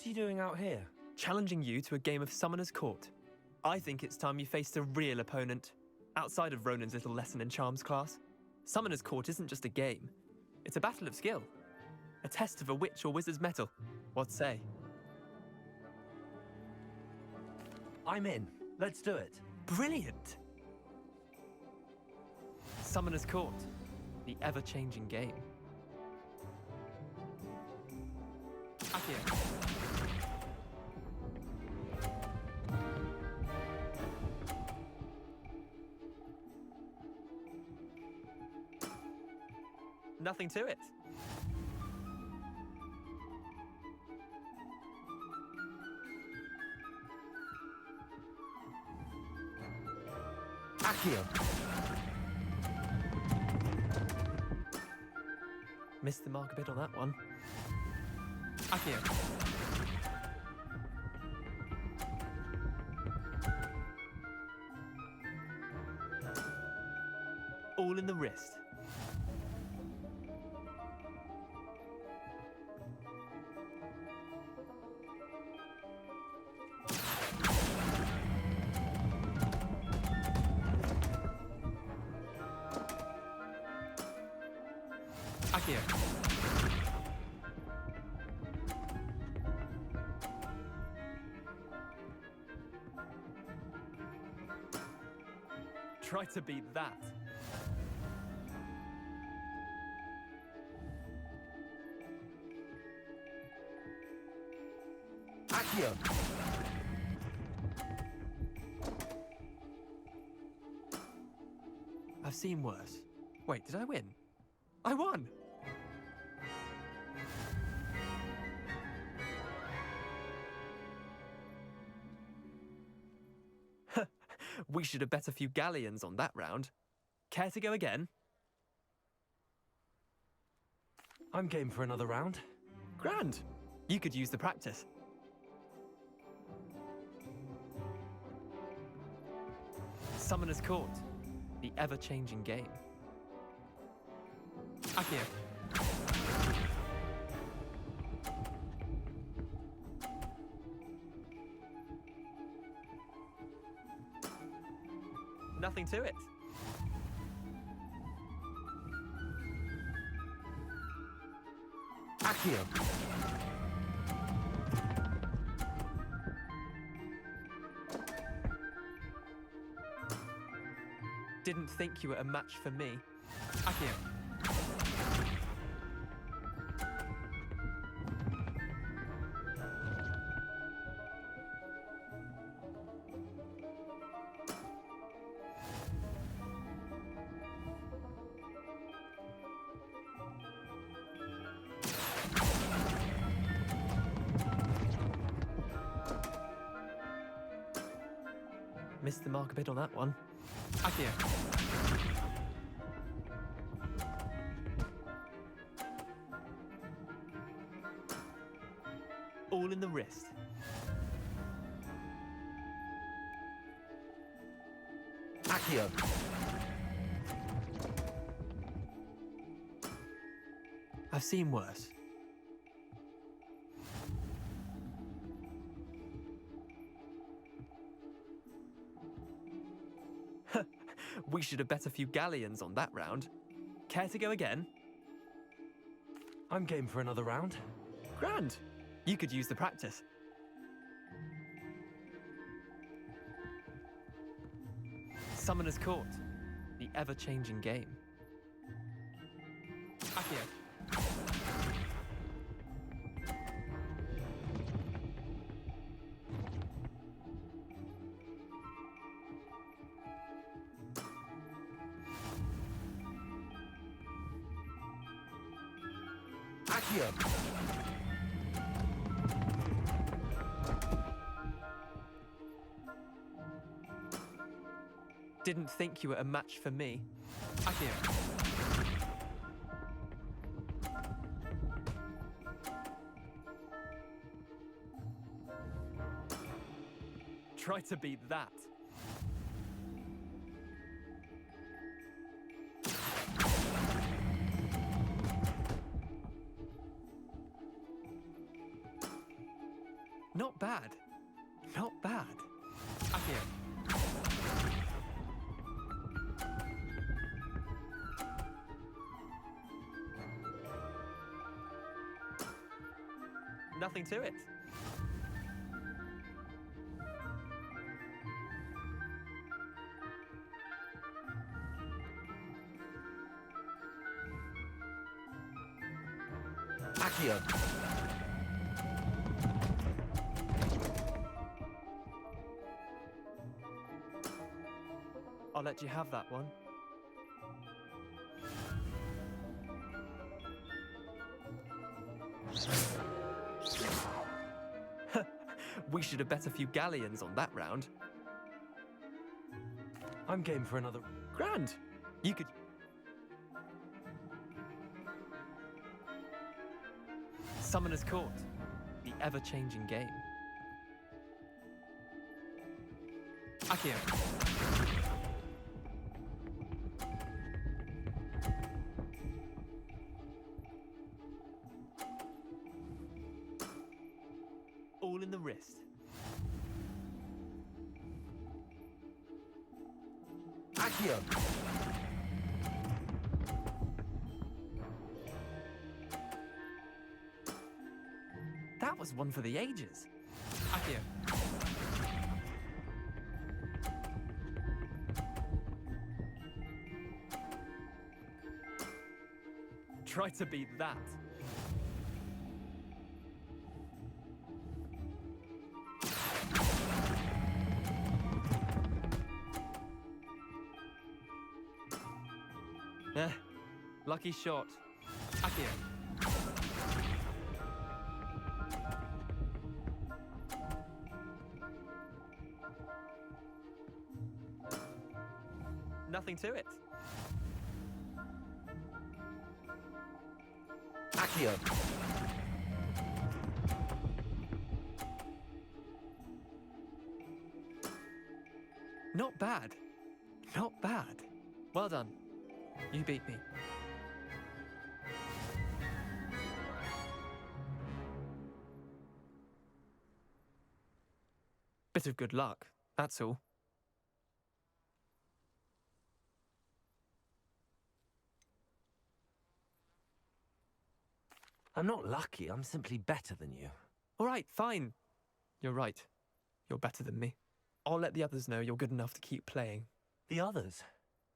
What are you doing out here? Challenging you to a game of Summoner's Court. I think it's time you faced a real opponent, outside of Ronan's little lesson in charms class. Summoner's Court isn't just a game. It's a battle of skill. A test of a witch or wizard's mettle. What say? I'm in. Let's do it. Brilliant! Summoner's Court. The ever-changing game. Akio. Nothing to it. Akio. Missed the mark a bit on that one. Akio. All in the wrist. Akio. Try to beat that. Akio. I've seen worse. Wait, did I win? I won! We should have bet a few galleons on that round. Care to go again? I'm game for another round. Grand! You could use the practice. Summoner's Court. The ever-changing game. Akio. Nothing to it. Akio. Didn't think you were a match for me. Akio. Missed the mark a bit on that one. Akio. All in the wrist. Akio. I've seen worse. We should have bet a few galleons on that round. Care to go again? I'm game for another round. Grand! You could use the practice. Summoner's Court. The ever-changing game. Akio. Akio. Didn't think you were a match for me. Akio. Try to beat that. Not bad. Akio. Nothing to it. Accio. I'll let you have that one. We should have bet a few galleons on that round. I'm game for another. Grand. You could... Summoner's Court. The ever-changing game. Akio. All in the wrist. Accio. That was one for the ages. Akio. Try to beat that. Lucky shot. Akio. Nothing to it. Accio. Not bad. Not bad. Well done. You beat me. Bit of good luck, that's all. I'm not lucky, I'm simply better than you. All right, fine. You're right. You're better than me. I'll let the others know you're good enough to keep playing. The others?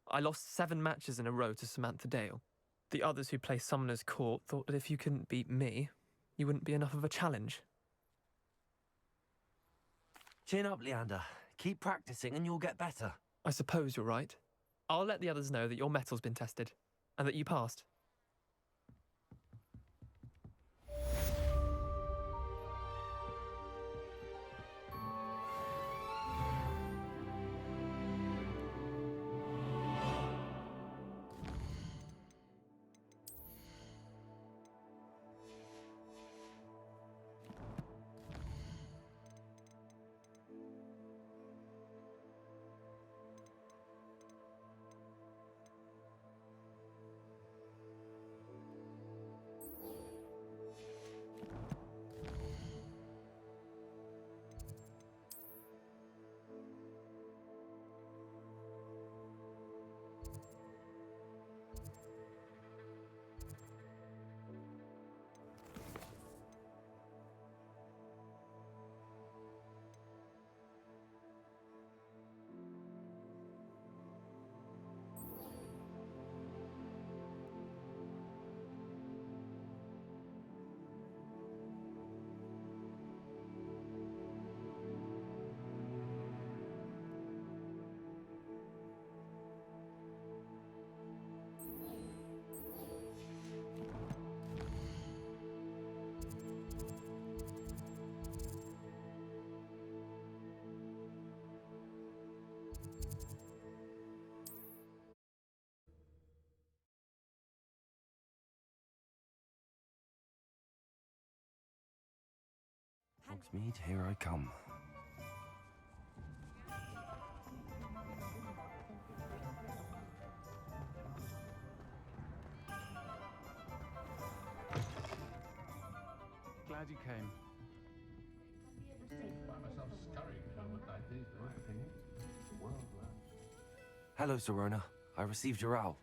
I lost 7 matches in a row to Samantha Dale. The others who play Summoner's Court thought that if you couldn't beat me, you wouldn't be enough of a challenge. Chin up, Leander. Keep practicing and you'll get better. I suppose you're right. I'll let the others know that your metal's been tested, and that you passed. Hogsmeade, here I come. Glad you came. Find myself scurrying Hello, Serona. I received your owl.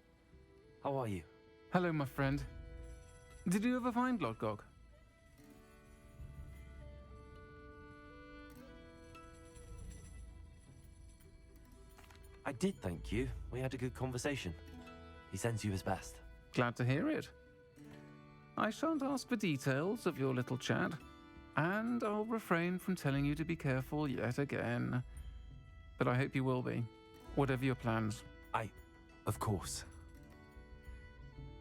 How are you? Hello, my friend. Did you ever find Lodgok? I did, thank you. We had a good conversation. He sends you his best. Glad to hear it. I shan't ask for details of your little chat, and I'll refrain from telling you to be careful yet again. But I hope you will be, whatever your plans. Of course.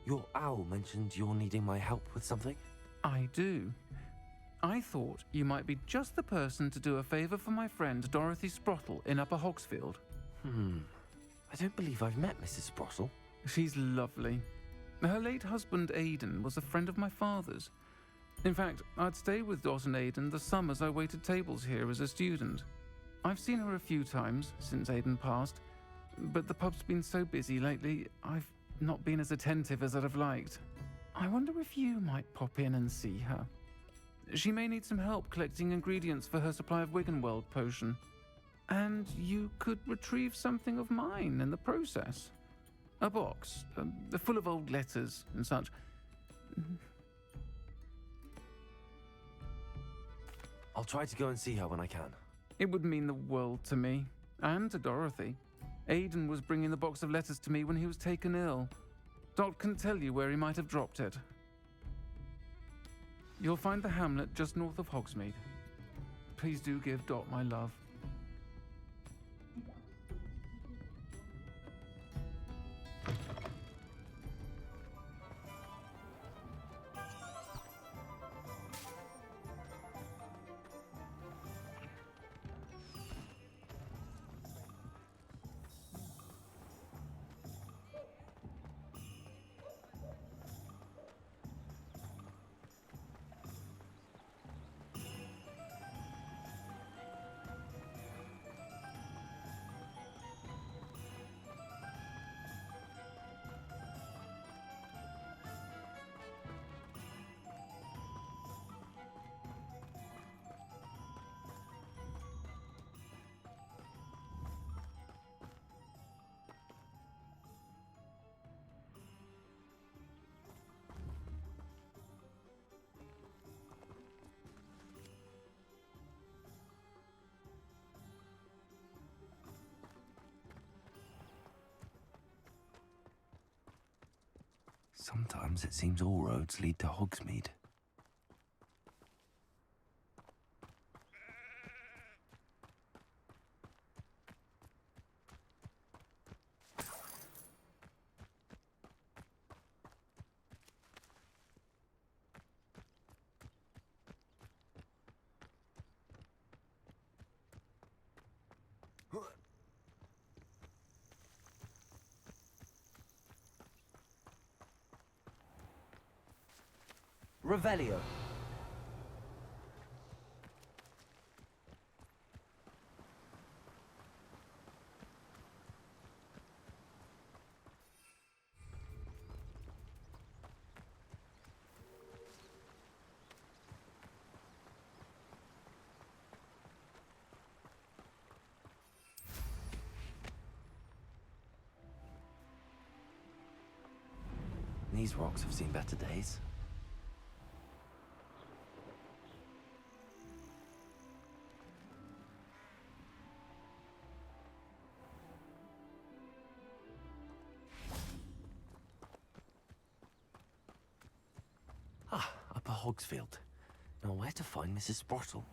Your owl mentioned you're needing my help with something? I do. I thought you might be just the person to do a favour for my friend Dorothy Sprottle in Upper Hogsfield. I don't believe I've met Mrs. Sprottle. She's lovely. Her late husband Aidan was a friend of my father's. In fact, I'd stay with Dot and Aidan the summers I waited tables here as a student. I've seen her a few times since Aidan passed, but the pub's been so busy lately, I've not been as attentive as I'd have liked. I wonder if you might pop in and see her. She may need some help collecting ingredients for her supply of Wiggenweld potion. And you could retrieve something of mine in the process. A box, full of old letters and such. I'll try to go and see her when I can. It would mean the world to me, and to Dorothy. Aidan was bringing the box of letters to me when he was taken ill. Dot can tell you where he might have dropped it. You'll find the hamlet just north of Hogsmeade. Please do give Dot my love. Sometimes it seems all roads lead to Hogsmeade. Revelio. These rocks have seen better days. Upper Hogsfield. Now where to find Mrs. Sprottle?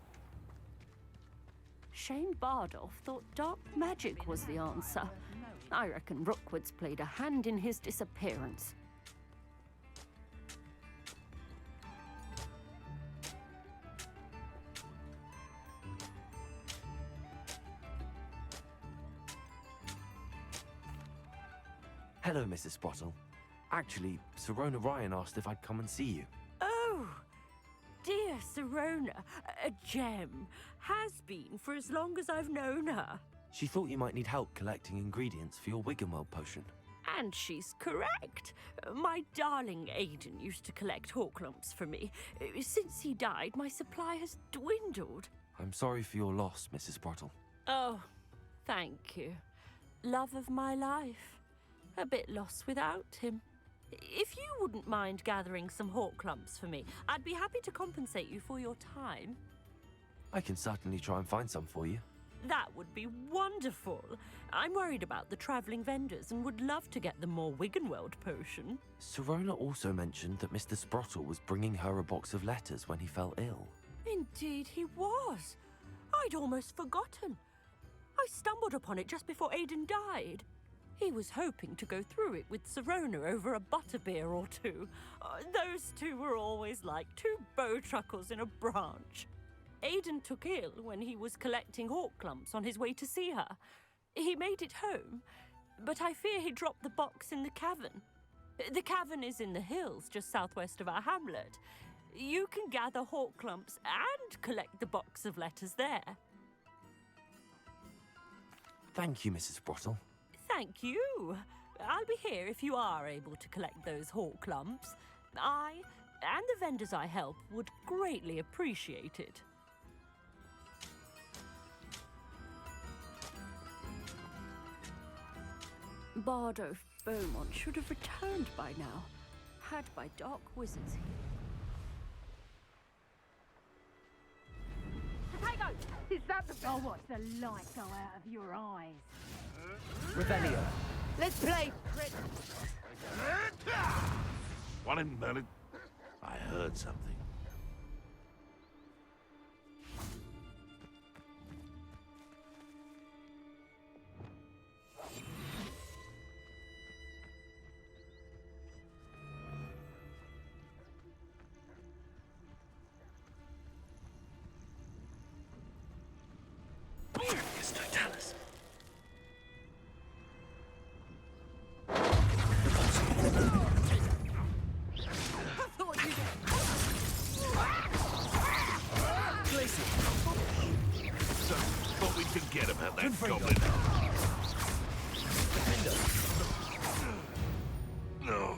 Shane Bardolph thought dark magic was the answer. I reckon Rookwood's played a hand in his disappearance. Hello, Mrs. Sprottle. Actually, Serona Ryan asked if I'd come and see you. Oh, dear Serona, a gem. Has been for as long as I've known her. She thought you might need help collecting ingredients for your Wiggenweld potion. And she's correct. My darling Aidan used to collect hawk lumps for me. Since he died, my supply has dwindled. I'm sorry for your loss, Mrs. Sprottle. Oh, thank you. Love of my life. A bit lost without him. If you wouldn't mind gathering some hawk lumps for me, I'd be happy to compensate you for your time. I can certainly try and find some for you. That would be wonderful. I'm worried about the travelling vendors and would love to get them more Wiggenweld potion. Sirona also mentioned that Mr. Sprottle was bringing her a box of letters when he fell ill. Indeed he was. I'd almost forgotten. I stumbled upon it just before Aidan died. He was hoping to go through it with Sirona over a butterbeer or two. Those two were always like two bowtruckles in a branch. Aidan took ill when he was collecting hawk lumps on his way to see her. He made it home, but I fear he dropped the box in the cavern. The cavern is in the hills just southwest of our hamlet. You can gather hawk lumps and collect the box of letters there. Thank you, Mrs. Sprottle. Thank you. I'll be here if you are able to collect those hawk lumps. I and the vendors I help would greatly appreciate it. Bardolph Beaumont should have returned by now, had my dark wizards here. Potato! Is that the... Oh, watch the light go out of your eyes. Revelio. Let's play, Prick. One minute. I heard something. Thought we'd forget about that goblin. No.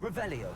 Revelio.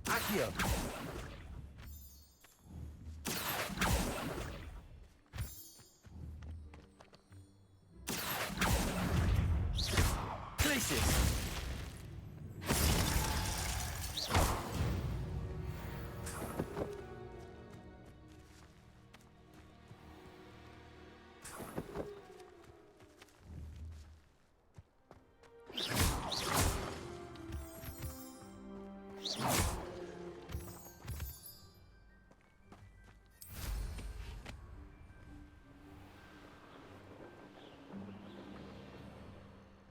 Accio. Glacius.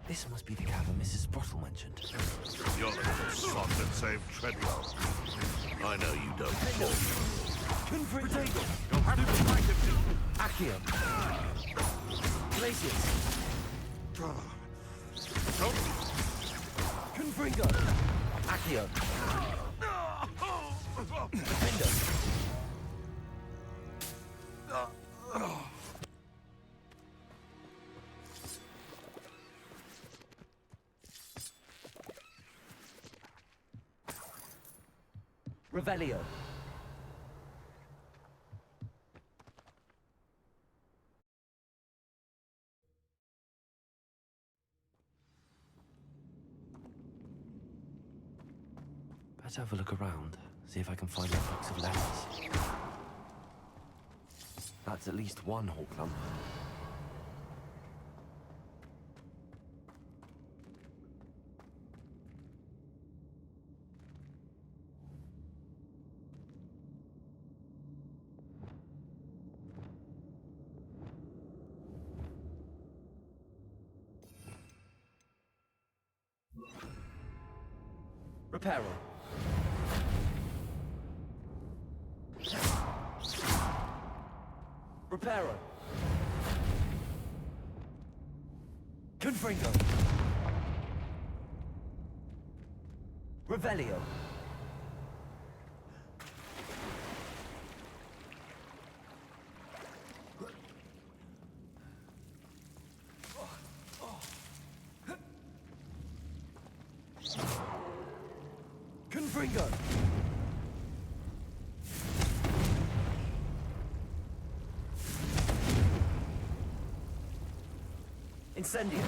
This must be the cavern Mrs. Sprottle mentioned. You're the little sod that saved Treadwell. I know you don't. Confringo. You'll have to fight him. Accio. Glacius. Confringo. Accio. Defender. Revelio. Better have a look around, see if I can find that box of letters. That's at least one hawk lump. Reparo. Reparo. Confringo. Revelio. Confringo. Incendio.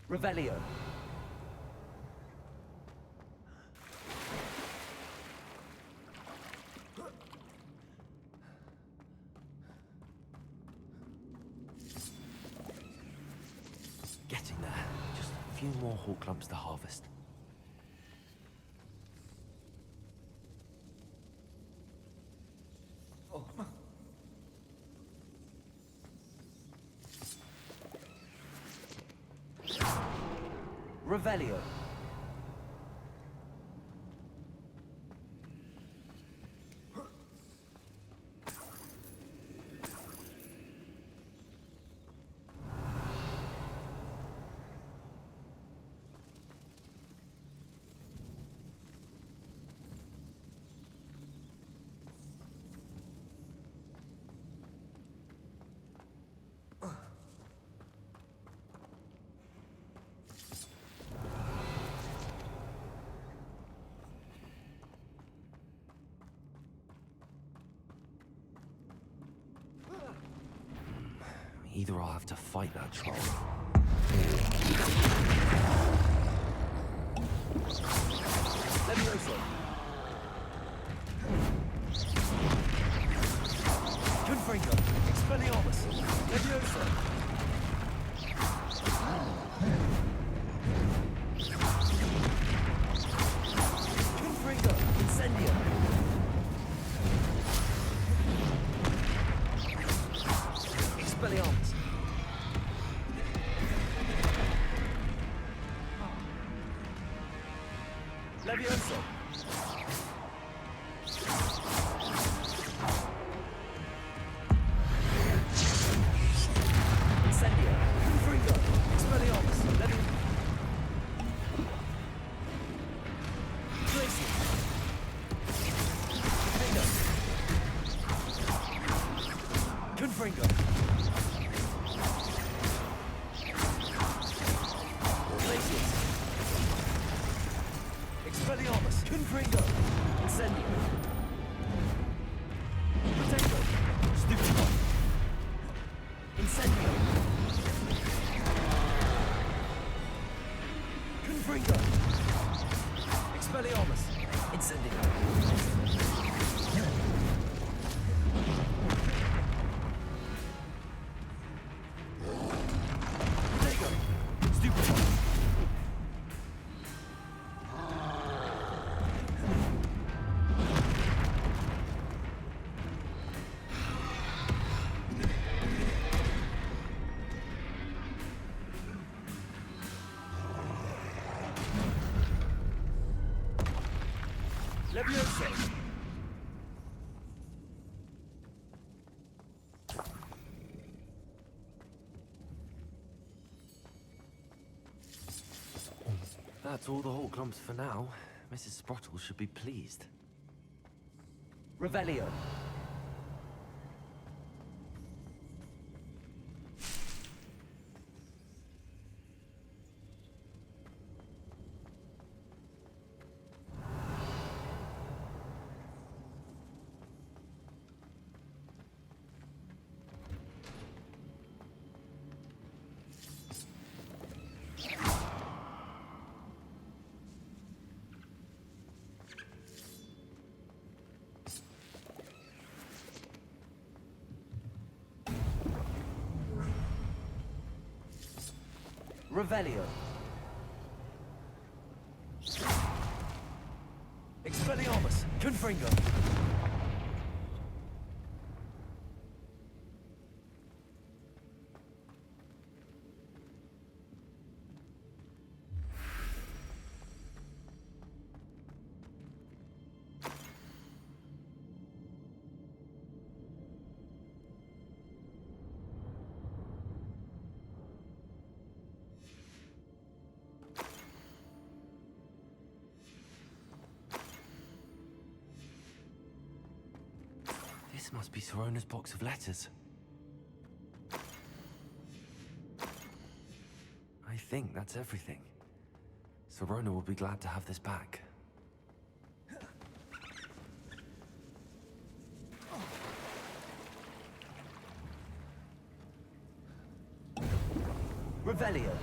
Revelio. Getting there. Just a few more hawk lumps to harvest. Revelio. Either I'll have to fight that troll. Leviosa. Confringo. Expelliarmus. Leviosa. Confringo. Incendio. Expelliarmus. Leviosa. Incendio. Confringo. Expelliarmus. Leviosa. Glacier. Confringo. Confringo. Glaciers. Expelliarmus. Confringo. Incendio. Protecto. Stupido. Incendio. Confringo. Expelliarmus. Incendio. Protego. Stupido. Leviosa. That's all the whole clumps for now. Mrs. Sprottle should be pleased. Revelio. Revelio. Expelliarmus. Thomas. Confringo. This must be Sirona's box of letters. I think that's everything. Sirona will be glad to have this back. Revelio.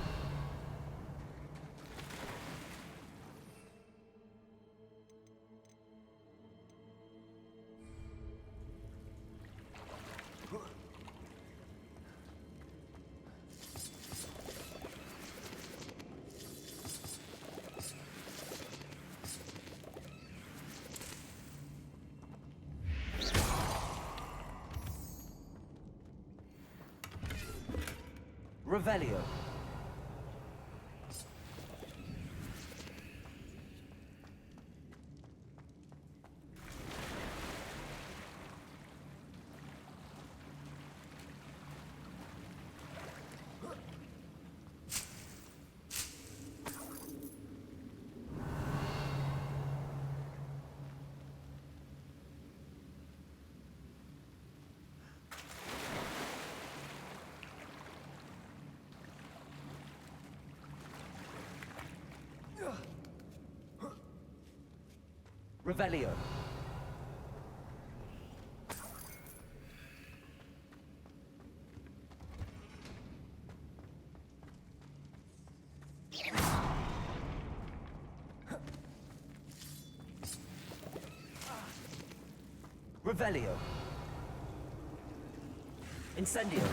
Revelio. Revelio. Revelio. Incendio.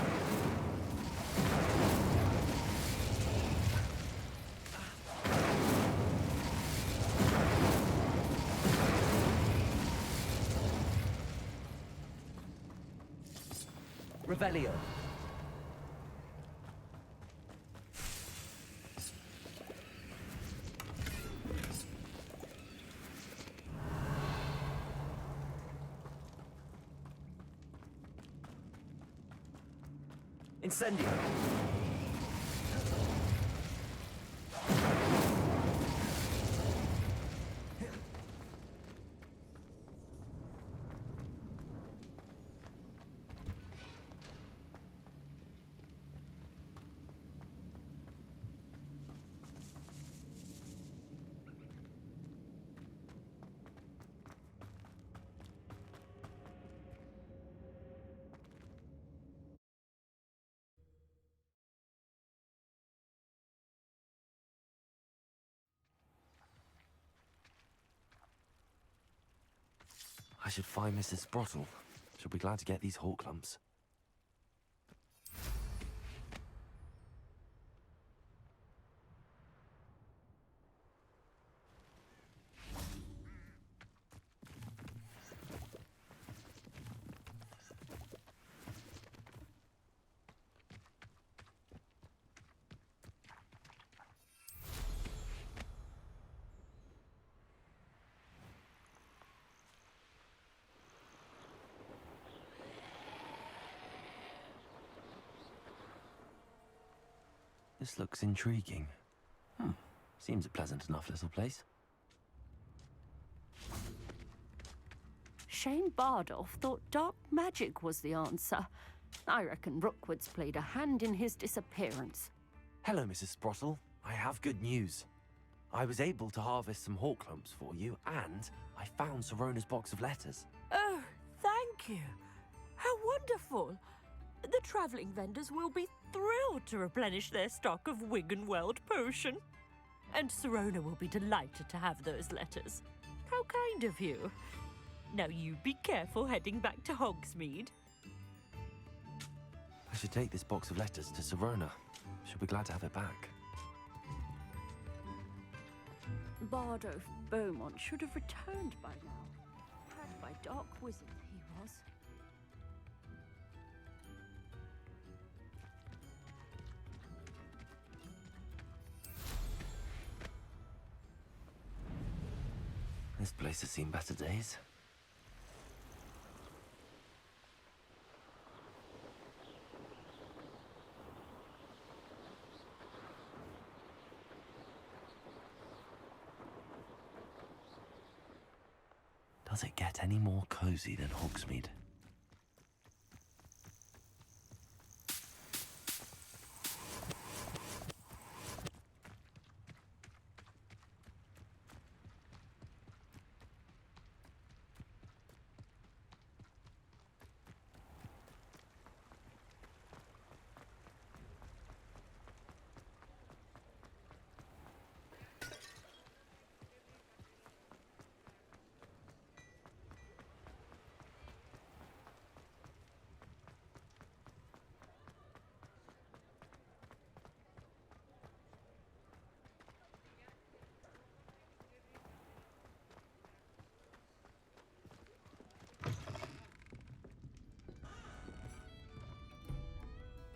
Revelio. Incendio. I should find Mrs. Sprottle. She'll be glad to get these hawk lumps. This looks intriguing. Seems a pleasant enough little place. Shane Bardolph thought dark magic was the answer. I reckon Rookwood's played a hand in his disappearance. Hello, Mrs. Sprottle. I have good news. I was able to harvest some hawk lumps for you, and I found Sirona's box of letters. Oh, thank you. How wonderful. The travelling vendors will be thrilled to replenish their stock of Wiggenweld potion. And Sirona will be delighted to have those letters. How kind of you. Now you be careful heading back to Hogsmeade. I should take this box of letters to Sirona. She'll be glad to have it back. Bardo from Beaumont should have returned by now. Had by dark wizard he was. This place has seen better days. Does it get any more cozy than Hogsmeade?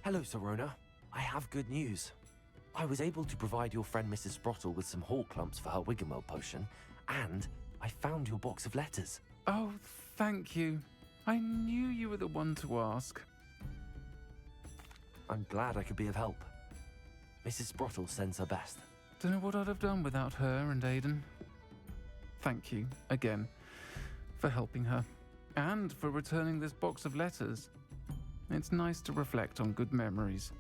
Hello, Serona. I have good news. I was able to provide your friend Mrs. Sprottle with some Horklumps for her Wiggenweld potion, and I found your box of letters. Oh, thank you. I knew you were the one to ask. I'm glad I could be of help. Mrs. Sprottle sends her best. Don't know what I'd have done without her and Aidan. Thank you, again, for helping her, and for returning this box of letters. It's nice to reflect on good memories.